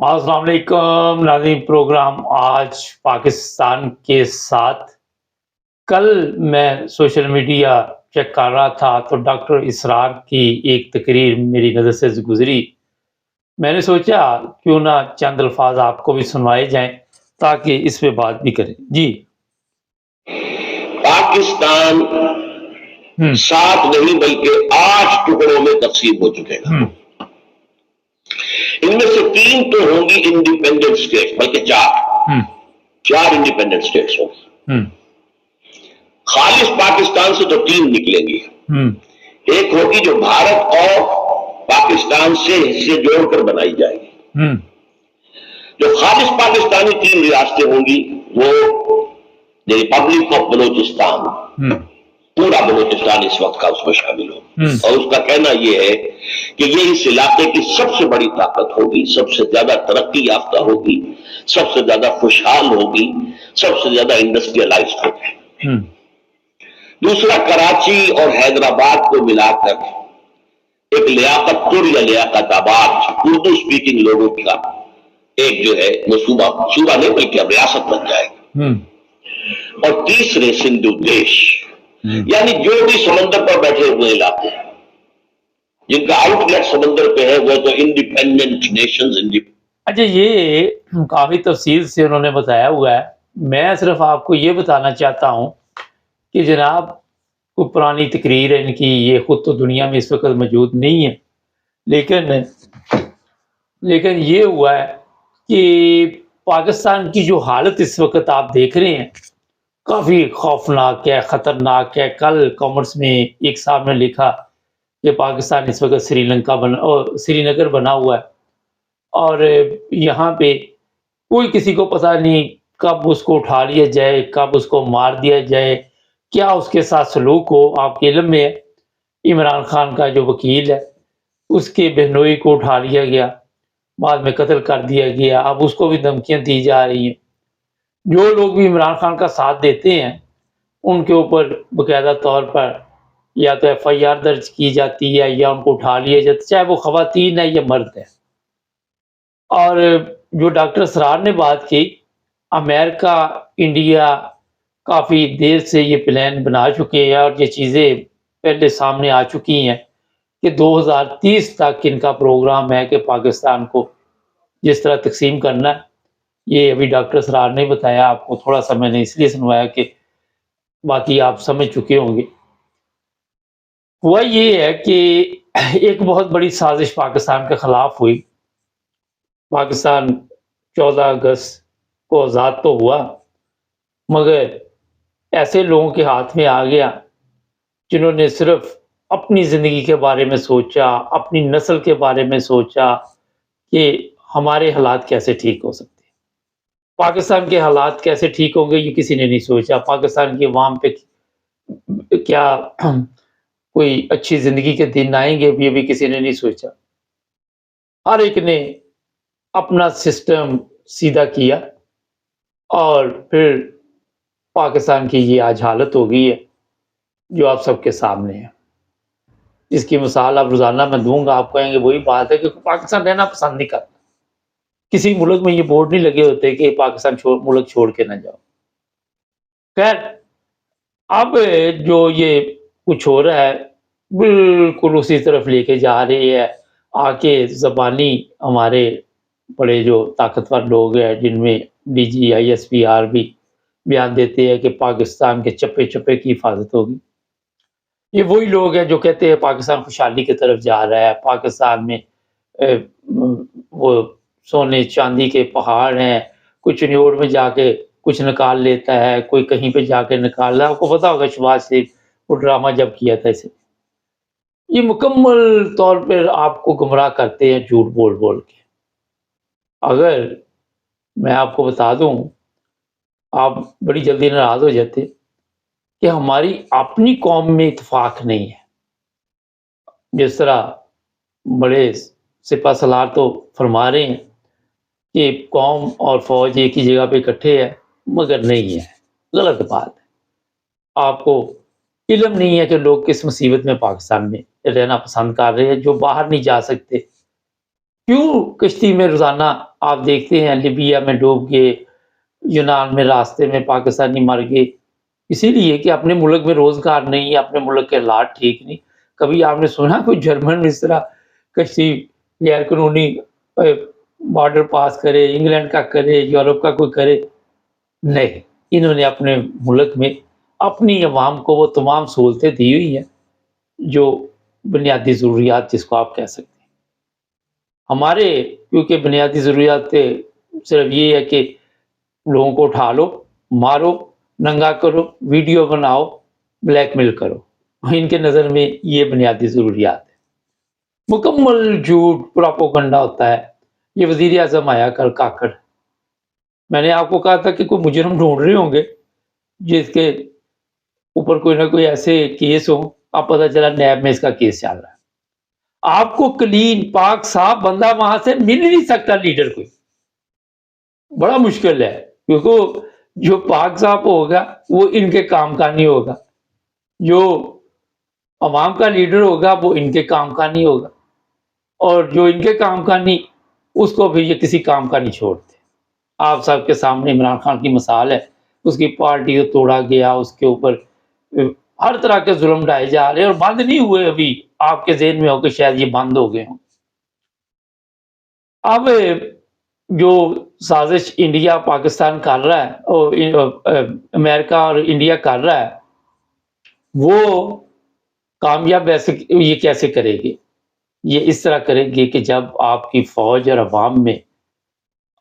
السلام علیکم ناظرین، پروگرام آج پاکستان کے ساتھ۔ کل میں سوشل میڈیا چیک کر رہا تھا تو ڈاکٹر اسرار کی ایک تقریر میری نظر سے گزری۔ میں نے سوچا کیوں نہ چند الفاظ آپ کو بھی سنوائے جائیں تاکہ اس پہ بات بھی کریں۔ جی پاکستان 7 نہیں بلکہ 8 ٹکڑوں میں تقسیم ہو چکے گا۔ ان میں سے 3 تو ہوں گی انڈیپینڈنٹ اسٹیٹس، بلکہ 4 انڈیپینڈنٹ اسٹیٹس ہوں گی۔ خالص پاکستان سے تو 3 نکلیں گی۔ ایک ہوگی جو بھارت اور پاکستان سے حصے جوڑ کر بنائی جائے گی۔ جو خالص پاکستانی 3 ریاستیں ہوں گی وہ ریپبلک آف بلوچستان، پورا بلوچستان اس وقت کا اس میں شامل ہو، اور اس کا کہنا یہ ہے کہ یہ اس علاقے کی سب سے بڑی طاقت ہوگی، سب سے زیادہ ترقی یافتہ ہوگی، سب سے زیادہ خوشحال ہوگی، سب سے زیادہ انڈسٹریلائزڈ ہوگی۔ دوسرا کراچی اور حیدرآباد کو ملا کر ایک لیاقت پور یا لیاقت آباد اردو سپیکنگ لوگوں کا ایک جو ہے وہ صوبہ نہیں بلکہ اب ریاست بن جائے گا۔ اور تیسرے سندھو دیش، یعنی جو بھی سمندر پر بیٹھے ہوئے علاقے ہیں جن کا آؤٹ لیٹ سمندر پہ ہے وہ تو انڈیپینڈنٹ نیشنز۔ اچھا، یہ کافی تفصیل سے انہوں نے بتایا ہوا ہے۔ میں صرف آپ کو یہ بتانا چاہتا ہوں کہ جناب کوئی پرانی تقریر ہے ان کی، یہ خود تو دنیا میں اس وقت موجود نہیں ہے، لیکن یہ ہوا ہے کہ پاکستان کی جو حالت اس وقت آپ دیکھ رہے ہیں کافی خوفناک ہے، خطرناک ہے۔ کل کامرس میں ایک صاحب نے لکھا کہ پاکستان اس وقت سری نگر بنا ہوا ہے، اور یہاں پہ کوئی کسی کو پتہ نہیں کب اس کو اٹھا لیا جائے، کب اس کو مار دیا جائے، کیا اس کے ساتھ سلوک ہو۔ آپ کے علم میں ہے عمران خان کا جو وکیل ہے اس کے بہنوئی کو اٹھا لیا گیا، بعد میں قتل کر دیا گیا، اب اس کو بھی دھمکیاں دی جا رہی ہیں۔ جو لوگ بھی عمران خان کا ساتھ دیتے ہیں ان کے اوپر باقاعدہ طور پر یا تو ایف آئی آر درج کی جاتی ہے یا ان کو اٹھا لیا جاتا ہے، چاہے وہ خواتین ہے یا مرد ہے۔ اور جو ڈاکٹر اسرار نے بات کی، امریکہ انڈیا کافی دیر سے یہ پلان بنا چکے ہیں اور یہ چیزیں پہلے سامنے آ چکی ہیں کہ 2030 تک ان کا پروگرام ہے کہ پاکستان کو جس طرح تقسیم کرنا ہے۔ یہ ابھی ڈاکٹر اسرار نے بتایا، آپ کو تھوڑا سا میں نے اس لیے سنوایا کہ باقی آپ سمجھ چکے ہوں گے۔ ہوا یہ ہے کہ ایک بہت بڑی سازش پاکستان کے خلاف ہوئی۔ پاکستان 14 اگست کو آزاد تو ہوا مگر ایسے لوگوں کے ہاتھ میں آ گیا جنہوں نے صرف اپنی زندگی کے بارے میں سوچا، اپنی نسل کے بارے میں سوچا کہ ہمارے حالات کیسے ٹھیک ہو سکتے ہیں، پاکستان کے حالات کیسے ٹھیک ہوں گے، یہ کسی نے نہیں سوچا۔ پاکستان کی عوام پہ کیا کوئی اچھی زندگی کے دن آئیں گے، یہ بھی کسی نے نہیں سوچا۔ ہر ایک نے اپنا سسٹم سیدھا کیا اور پھر پاکستان کی یہ آج حالت ہو گئی ہے جو آپ سب کے سامنے ہے۔ اس کی مثال اب روزانہ میں دوں گا، آپ کہیں گے وہی بات ہے کہ پاکستان رہنا پسند نہیں کرتا۔ کسی ملک میں یہ بورڈ نہیں لگے ہوتے کہ پاکستان ملک چھوڑ کے نہ جاؤ۔ خیر، اب جو یہ کچھ ہو رہا ہے بالکل اسی طرف لے کے جا رہی ہے۔ آ کے زبانی ہمارے بڑے جو طاقتور لوگ ہیں جن میں D G I S P R بھی بیان دیتے ہیں کہ پاکستان کے چپے چپے کی حفاظت ہوگی۔ یہ وہی لوگ ہیں جو کہتے ہیں پاکستان خوشحالی کی طرف جا رہا ہے، پاکستان میں وہ سونے چاندی کے پہاڑ ہیں، کچھ نیوڑ میں جا کے کچھ نکال لیتا ہے، کوئی کہیں پہ جا کے نکال رہا ہے۔ آپ کو پتا ہوگا شہباز شریف وہ ڈرامہ جب کیا تھا اسے، یہ مکمل طور پر آپ کو گمراہ کرتے ہیں جھوٹ بول بول کے۔ اگر میں آپ کو بتا دوں، آپ بڑی جلدی ناراض ہو جاتے کہ ہماری اپنی قوم میں اتفاق نہیں ہے۔ جس طرح بڑے سپہ سالار تو فرما رہے ہیں کہ قوم اور فوج ایک ہی جگہ پہ اکٹھے ہے، مگر نہیں ہے، غلط بات ہے۔ آپ کو علم نہیں ہے کہ لوگ کس مصیبت میں پاکستان میں رہنا پسند کر رہے ہیں، جو باہر نہیں جا سکتے۔ کیوں کشتی میں روزانہ آپ دیکھتے ہیں لیبیا میں ڈوب گئے، یونان میں راستے میں پاکستانی مر گئے، اسی لیے کہ اپنے ملک میں روزگار نہیں ہے، اپنے ملک کے حالات ٹھیک نہیں۔ کبھی آپ نے سنا کوئی جرمن اس طرح کشتی غیر قانونی بارڈر پاس کرے، انگلینڈ کا کرے، یورپ کا کوئی کرے؟ نہیں، انہوں نے اپنے ملک میں اپنی عوام کو وہ تمام سہولتیں دی ہوئی ہیں جو بنیادی ضروریات جس کو آپ کہہ سکتے ہیں۔ ہمارے کیونکہ بنیادی ضروریات صرف یہ ہے کہ لوگوں کو اٹھا لو، مارو، ننگا کرو، ویڈیو بناؤ، بلیک میل کرو، ان کے نظر میں یہ بنیادی ضروریات ہے۔ مکمل جھوٹ پراپوگنڈا ہوتا ہے۔ یہ وزیر اعظم آیا کل کاکڑ، میں نے آپ کو کہا تھا کہ کوئی مجرم ڈھونڈ رہے ہوں گے جس کے اوپر کوئی نہ کوئی ایسے کیس ہو، اب پتہ چلا نیب میں اس کا کیس چل رہا ہے۔ آپ کو کلین پاک صاف بندہ وہاں سے مل نہیں سکتا، لیڈر کوئی بڑا مشکل ہے، کیونکہ جو پاک صاف ہوگا وہ ان کے کام کا نہیں ہوگا، جو عوام کا لیڈر ہوگا وہ ان کے کام کا نہیں ہوگا، اور جو ان کے کام کا نہیں اس کو بھی یہ کسی کام کا نہیں چھوڑتے۔ آپ سب کے سامنے عمران خان کی مثال ہے، اس کی پارٹی کو توڑا گیا، اس کے اوپر ہر طرح کے ظلم ڈھائے جا رہے اور بند نہیں ہوئے، ابھی آپ کے ذہن میں ہو کہ شاید یہ بند ہو گئے ہوں۔ اب جو سازش انڈیا پاکستان کر رہا ہے اور امریکہ اور انڈیا کر رہا ہے، وہ کامیاب یہ کیسے کرے گی؟ یہ اس طرح کرے گی کہ جب آپ کی فوج اور عوام میں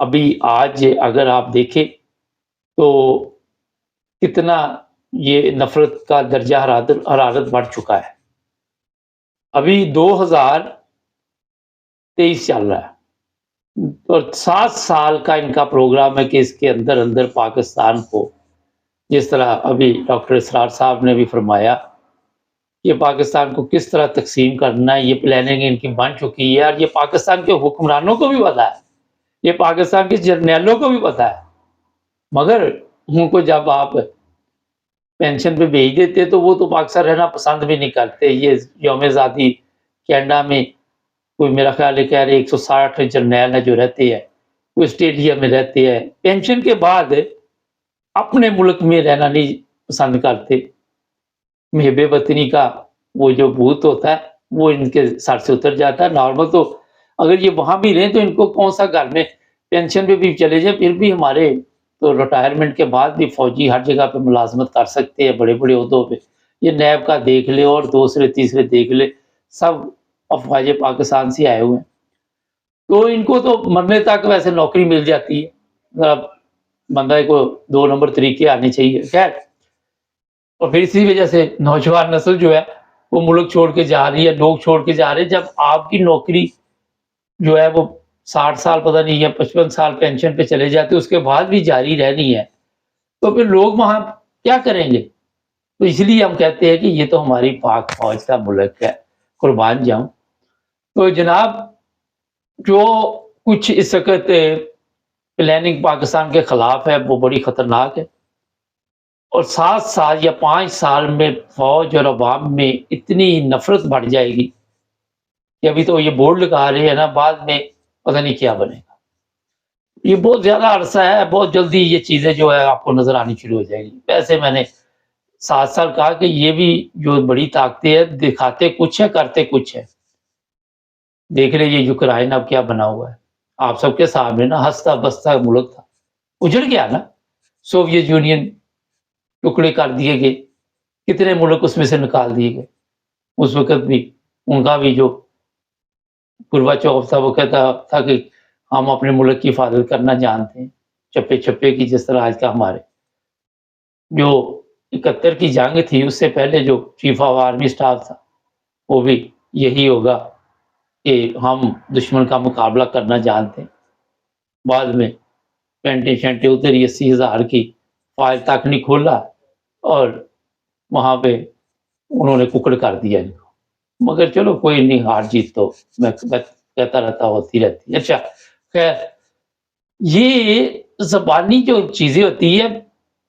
ابھی آج اگر آپ دیکھیں تو کتنا یہ نفرت کا درجہ حرارت بڑھ چکا ہے۔ ابھی 2023 چل رہا ہے اور 7 سال کا ان کا پروگرام ہے کہ اس کے اندر اندر پاکستان کو، جس طرح ابھی ڈاکٹر اسرار صاحب نے بھی فرمایا کہ پاکستان کو کس طرح تقسیم کرنا ہے، یہ پلاننگ ان کی بن چکی ہے، اور یہ پاکستان کے حکمرانوں کو بھی پتا ہے، یہ پاکستان کے جرنیلوں کو بھی پتا ہے، مگر ان کو جب آپ پینشن پہ بھیج دیتے تو وہ تو پاکستان رہنا پسند بھی نہیں کرتے۔ یہ یوم آزادی کینیڈا میں کوئی میرا خیال ہے کہہ رہے 160 جرنیل ہیں جو رہتے ہیں، وہ اسٹریلیا میں رہتے ہیں، پینشن کے بعد اپنے ملک میں رہنا نہیں پسند کرتے۔ محب وطنی کا وہ جو بھوت ہوتا ہے وہ ان کے سر سے اتر جاتا ہے۔ نارمل تو اگر یہ وہاں بھی رہیں تو ان کو کون سا گھر میں پینشن پہ بھی چلے جائیں، پھر بھی ہمارے تو ریٹائرمنٹ کے بعد بھی فوجی ہر جگہ پہ ملازمت کر سکتے ہیں، بڑے بڑے عہدوں پہ۔ یہ نیب کا دیکھ لے اور دوسرے تیسرے دیکھ لے، سب افواج پاکستان سے آئے ہوئے ہیں، تو ان کو تو مرنے تک ویسے نوکری مل جاتی ہے۔ بندہ کو 2 نمبر طریقے آنے چاہیے، خیر۔ اور پھر اسی وجہ سے نوجوان نسل جو ہے وہ ملک چھوڑ کے جا رہی ہے، لوگ چھوڑ کے جا رہے ہیں۔ جب آپ کی نوکری جو ہے وہ 60 سال پتہ نہیں یا 55 سال پینشن پہ چلے جاتے، اس کے بعد بھی جاری رہنی ہے، تو پھر لوگ وہاں کیا کریں گے؟ تو اس لیے ہم کہتے ہیں کہ یہ تو ہماری پاک فوج کا ملک ہے، قربان جاؤں۔ تو جناب جو کچھ اس وقت پلاننگ پاکستان کے خلاف ہے وہ بڑی خطرناک ہے، اور 7 سال یا 5 سال میں فوج اور عوام میں اتنی نفرت بڑھ جائے گی کہ ابھی تو یہ بورڈ لگا رہے ہیں نا، بعد میں پتہ نہیں کیا بنے گا۔ یہ بہت زیادہ عرصہ ہے، بہت جلدی یہ چیزیں جو ہے آپ کو نظر آنی شروع ہو جائے گی۔ ویسے میں نے 7 سال کہا کہ یہ بھی جو بڑی طاقتیں ہیں دکھاتے کچھ ہے کرتے کچھ ہے۔ دیکھ رہے یہ یوکرائن اب کیا بنا ہوا ہے آپ سب کے سامنے نا، ہنستا بستا ملک تھا، اجڑ گیا نا، سوویت یونین ٹکڑے کر دیے گئے، کتنے ملک اس میں سے نکال دیے گئے۔ اس وقت بھی ان کا بھی جو گورباچوف تھا وہ کہتا تھا کہ ہم اپنے ملک کی حفاظت کرنا جانتے ہیں، چپے چپے کی، جس طرح آج کا ہمارے جو 71 کی جنگ تھی اس سے پہلے جو چیف آف آرمی اسٹاف تھا وہ بھی یہی ہوگا کہ ہم دشمن کا مقابلہ کرنا جانتے ہیں۔ بعد میں پینٹیں شینٹیں اتری، 80,000 کی فائل تک نہیں کھولا اور وہاں پہ انہوں نے ککڑ کر دیا ان کو۔ مگر چلو کوئی نہیں، ہار جیت تو میں کہتا رہتا ہوتی رہتی ہے۔ اچھا خیر، یہ زبانی جو چیزیں ہوتی ہے،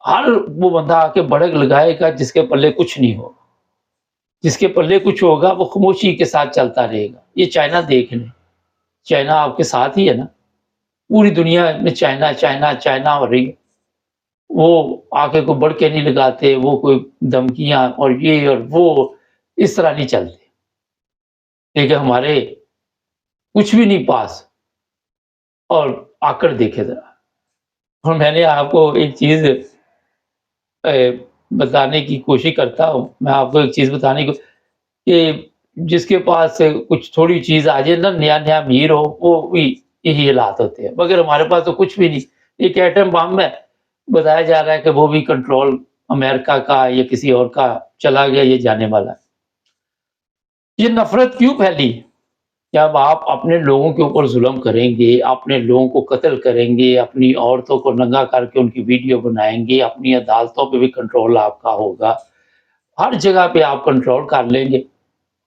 ہر وہ بندہ آ کے بڑک لگائے گا جس کے پلے کچھ نہیں ہوگا، جس کے پلے کچھ ہوگا وہ خاموشی کے ساتھ چلتا رہے گا۔ یہ چائنا دیکھ لیں، چائنا آپ کے ساتھ ہی ہے نا، پوری دنیا میں چائنا چائنا چائنا ہو رہی ہے، وہ آگے کو بڑھ کے نہیں لگاتے، وہ کوئی دھمکیاں اور یہ اور وہ اس طرح نہیں چلتے، لیکن ہمارے کچھ بھی نہیں پاس. اور آکڑ دیکھے ذرا. اور میں نے آپ کو ایک چیز بتانے کی کوشش کرتا ہوں، میں آپ کو ایک چیز بتانے کو کہ جس کے پاس کچھ تھوڑی چیز آ جائے نا، نیا نیا امیر ہو، وہ بھی یہی حالات ہوتے ہیں. مگر ہمارے پاس تو کچھ بھی نہیں. ایک ایٹم بم ہے، بتایا جا رہا ہے کہ وہ بھی کنٹرول امریکہ کا یا کسی اور کا چلا گیا، یہ جانے والا ہے. یہ نفرت کیوں پھیلی؟ جب آپ اپنے لوگوں کے اوپر ظلم کریں گے، اپنے لوگوں کو قتل کریں گے، اپنی عورتوں کو ننگا کر کے ان کی ویڈیو بنائیں گے، اپنی عدالتوں پہ بھی کنٹرول آپ کا ہوگا، ہر جگہ پہ آپ کنٹرول کر لیں گے،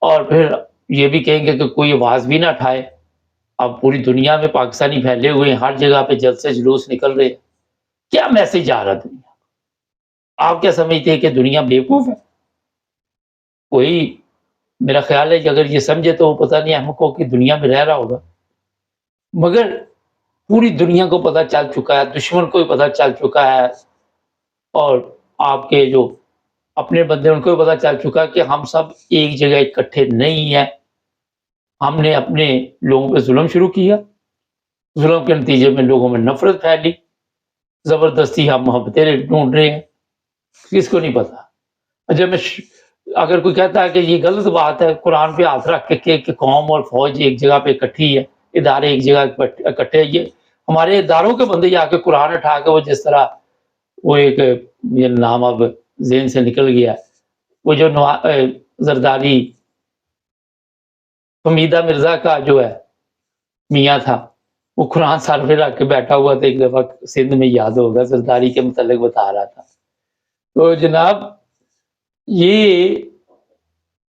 اور پھر یہ بھی کہیں گے کہ کوئی آواز بھی نہ اٹھائے. اب پوری دنیا میں پاکستانی پھیلے ہوئے ہیں، ہر جگہ پہ جلسے جلوس نکل رہے ہیں. کیا میسج آ رہا دنیا؟ آپ کیا سمجھتے ہیں کہ دنیا بیوقوف ہے؟ کوئی میرا خیال ہے کہ اگر یہ سمجھے تو وہ پتہ نہیں ہم کو کہ دنیا میں رہ رہا ہوگا. مگر پوری دنیا کو پتہ چل چکا ہے، دشمن کو بھی پتہ چل چکا ہے، اور آپ کے جو اپنے بندے ان کو بھی پتہ چل چکا ہے کہ ہم سب ایک جگہ اکٹھے نہیں ہیں. ہم نے اپنے لوگوں پہ ظلم شروع کیا، ظلم کے نتیجے میں لوگوں میں نفرت پھیلی، زبردستی ہم محبتیں ڈھونڈ رہے ہیں. کس کو نہیں پتا؟ جب میں اگر کوئی کہتا ہے کہ یہ غلط بات ہے، قرآن پہ ہاتھ رکھ کے کہ قوم اور فوج ایک جگہ پہ اکٹھی ہے، ادارے ایک جگہ اکٹھے، یہ ہمارے اداروں کے بندے جا کے قرآن اٹھا کے وہ جس طرح وہ ایک یہ نام اب ذہن سے نکل گیا، وہ جو زرداری حمیدہ مرزا کا جو ہے میاں تھا، وہ قرآن سر پہ رکھ کے بیٹھا ہوا تھا. ایک دفعہ سندھ میں یاد ہوگا، زرداری کے متعلق بتا رہا تھا. تو جناب یہ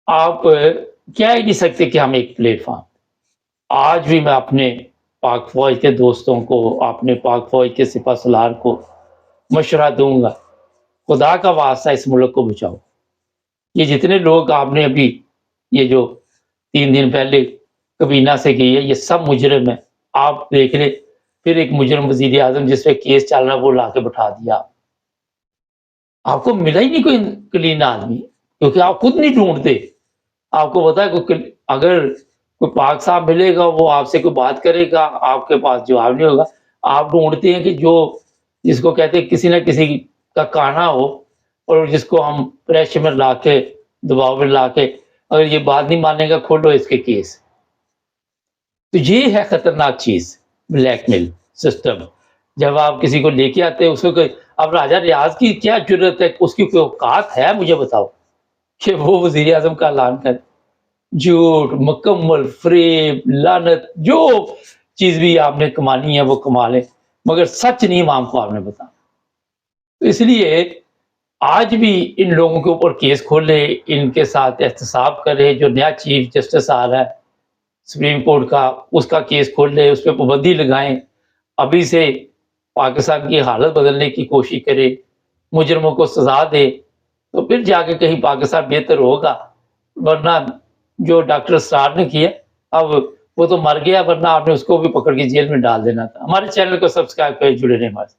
آپ کیا ہی نہیں سکتے کہ ہم ایک پلیٹ فارم. آج بھی میں اپنے پاک فوج کے دوستوں کو، اپنے پاک فوج کے سپہ سالار کو مشورہ دوں گا، خدا کا واسطہ اس ملک کو بچاؤ. یہ جتنے لوگ آپ نے ابھی یہ جو 3 دن پہلے کابینہ سے گئی ہے، یہ سب مجرم ہیں. آپ دیکھ لیں، پھر ایک مجرم وزیر اعظم جس پہ کیس چل رہا ہے وہ لا کے بٹھا دیا. آپ کو ملا ہی نہیں کوئی کلین آدمی، کیونکہ آپ خود نہیں ڈھونڈتے. آپ کو پتا ہے اگر کوئی پاک صاحب ملے گا، وہ آپ سے کوئی بات کرے گا، آپ کے پاس جواب نہیں ہوگا. آپ ڈھونڈتے ہیں کہ جو جس کو کہتے ہیں کسی نہ کسی کا کانا ہو، اور جس کو ہم پریشر میں لا کے، دباؤ میں لا کے، اگر یہ بات نہیں مانے گا، کھولو اس کے کیس. تو یہ ہے خطرناک چیز، بلیک میل سسٹم. جب آپ کسی کو لے کے آتے ہیں، اس کو اب راجہ ریاض کی کیا ضرورت ہے، اس کی کوئی اوقات ہے مجھے بتاؤ کہ وہ وزیر اعظم کا اعلان کرے؟ جھوٹ، مکمل فریب، لعنت، جو چیز بھی آپ نے کمانی ہے وہ کما لیں، مگر سچ نہیں عوام کو آپ نے بتا. تو اس لیے آج بھی ان لوگوں کے اوپر کیس کھولے، ان کے ساتھ احتساب کرے. جو نیا چیف جسٹس آ رہا ہے سپریم کورٹ کا، اس کا کیس کھول لے، اس پہ پابندی لگائیں، ابھی سے پاکستان کی حالت بدلنے کی کوشش کرے، مجرموں کو سزا دے، تو پھر جا کے کہیں پاکستان بہتر ہوگا. ورنہ جو ڈاکٹر اسرار نے کیا، اب وہ تو مر گیا، ورنہ آپ نے اس کو بھی پکڑ کے جیل میں ڈال دینا تھا. ہمارے چینل کو سبسکرائب کریں، جڑے رہیں ہمارے ساتھ.